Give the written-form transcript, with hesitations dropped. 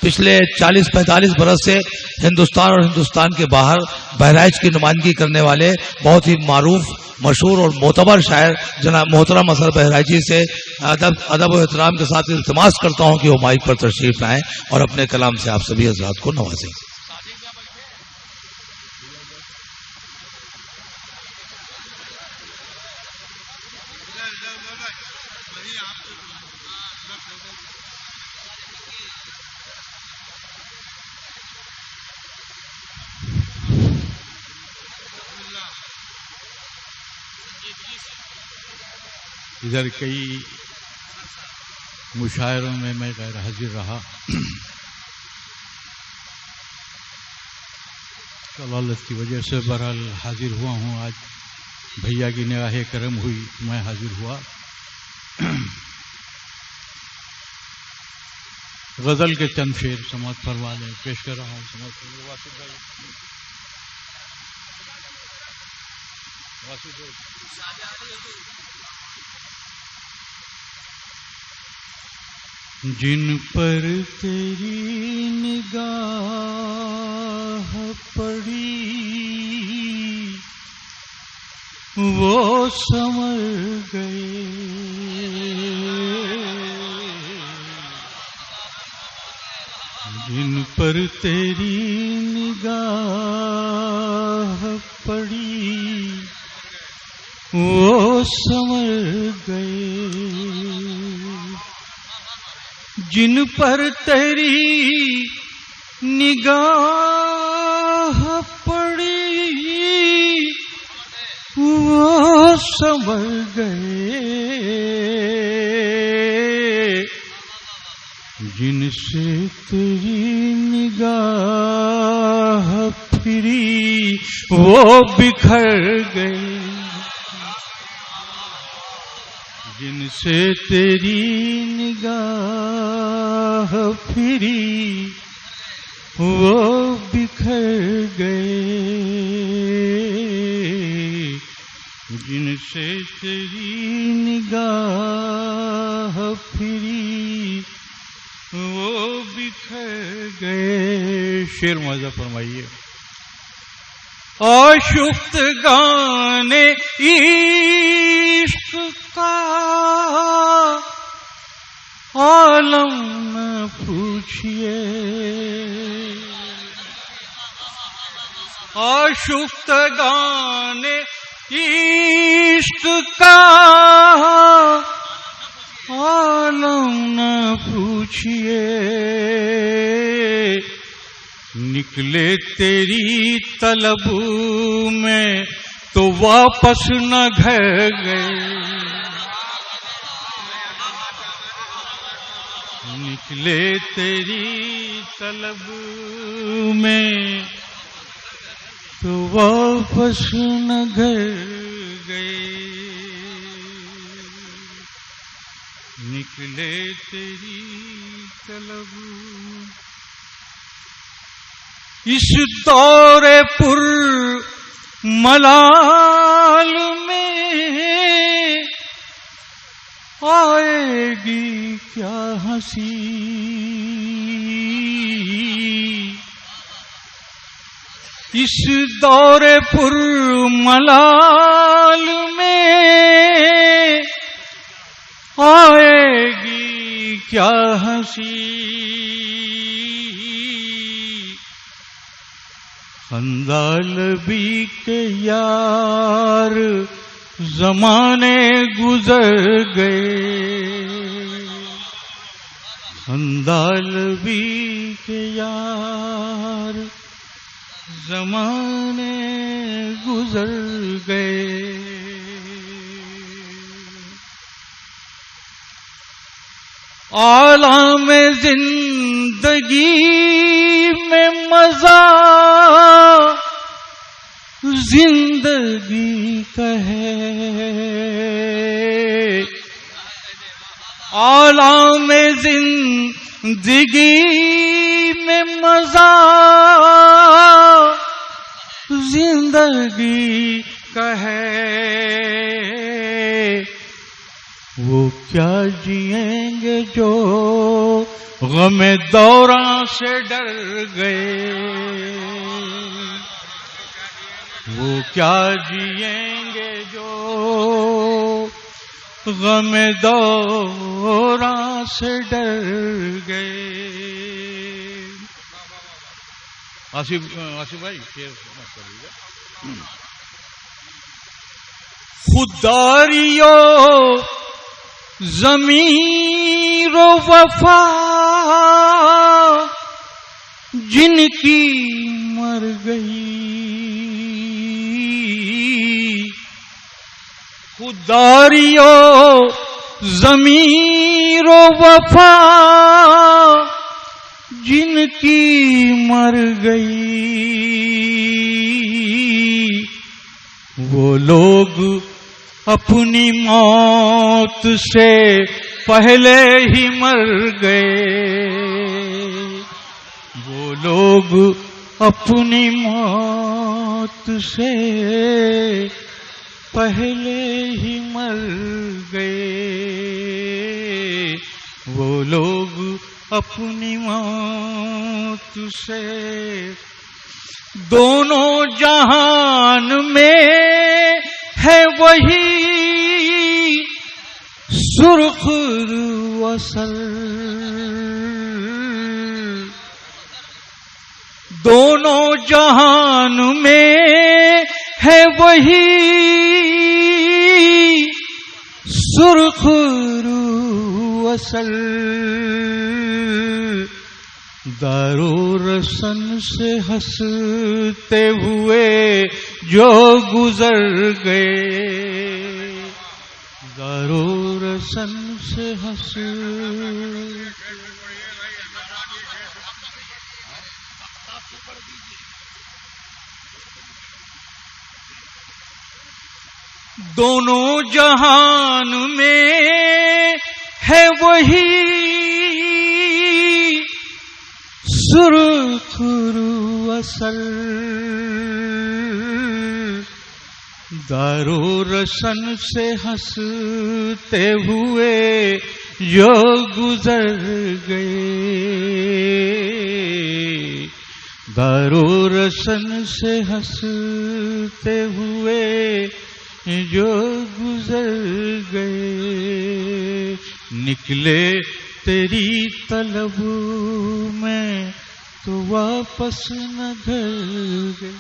पिछले 40-45 बरस से हिंदुस्तान और हिंदुस्तान के बाहर बहराइच की नुमाइंदगी करने वाले बहुत ही मारूफ, मशहूर और मोतबर शायर जनाब मोहतरम असर बहराइची से अदब और एहतराम के साथ इल्तिमास करता हूं कि वो माइक पर तशरीफ लाएं और अपने कलाम से आप सभी हजरात को नवाजें। इधर कई मुशायरों में मैं गैर हाजिर रहा। कलालत की वजह से बहरहाल हाजिर हुआ हूँ। आज भैया की निगाह करम हुई, मैं हाजिर हुआ। गजल के चंद शेर समात फरमा दें, पेश कर रहा हूँ। समात जिन पर तेरी निगाह पड़ी वो संवर गए, जिन पर तेरी निगाह पड़ी वो संवर गए, जिन पर तेरी निगाह पड़ी वो संवर गए, जिनसे तेरी निगाह फिरी वो बिखर गए, जिनसे तेरी निगाह फिरी वो बिखर गए, जिनसे तेरी निगाह फिरी वो बिखर गए। शेर मौजा फरमाइए। आशुक्त गाने इश्क का आलम न पूछिए, आशुक्त गाने इश्क का आलम न पूछिए, निकले तेरी तलब में तो वापस न घर गए, निकले तेरी तलब में तो वापस न घर गए, निकले तेरी तलब। इस दौरे पुर मलाल में आएगी क्या हंसी, इस दौरे पुर मलाल में आएगी क्या हंसी, खंदालबी के यार जमाने गुजर गए, खंदालबी के यार जमाने गुजर गए, आलम जिंदगी में मजा जिंदगी का है, आलम जिंदगी में मजा जिंदगी का है, वो क्या जिएंगे जो गम दौरा से डर गए, वो क्या जिएंगे जो गम दौरा से डर गए। आसिफ भाई खुदारियो ज़मीरो वफा जिनकी मर गई, खुदारियो ज़मीरो वफा जिनकी मर गई, वो लोग अपनी मौत से पहले ही मर गए, वो लोग अपनी मौत से पहले ही मर गए, वो लोग अपनी मौत से। दोनों जहान में है वही सुर्ख वसल, दोनों जहान में है वही सुर्ख वसल। दारो रसन से हंसते हुए जो गुजर गए, दारो रसन से हंस दोनों जहान में है वही सुर्ख असल। दारो रसन से हंसते हुए जो गुजर गए, दारो रसन से हंसते हुए जो गुजर गए। निकले तेरी तलब में तो वापस न घर गए।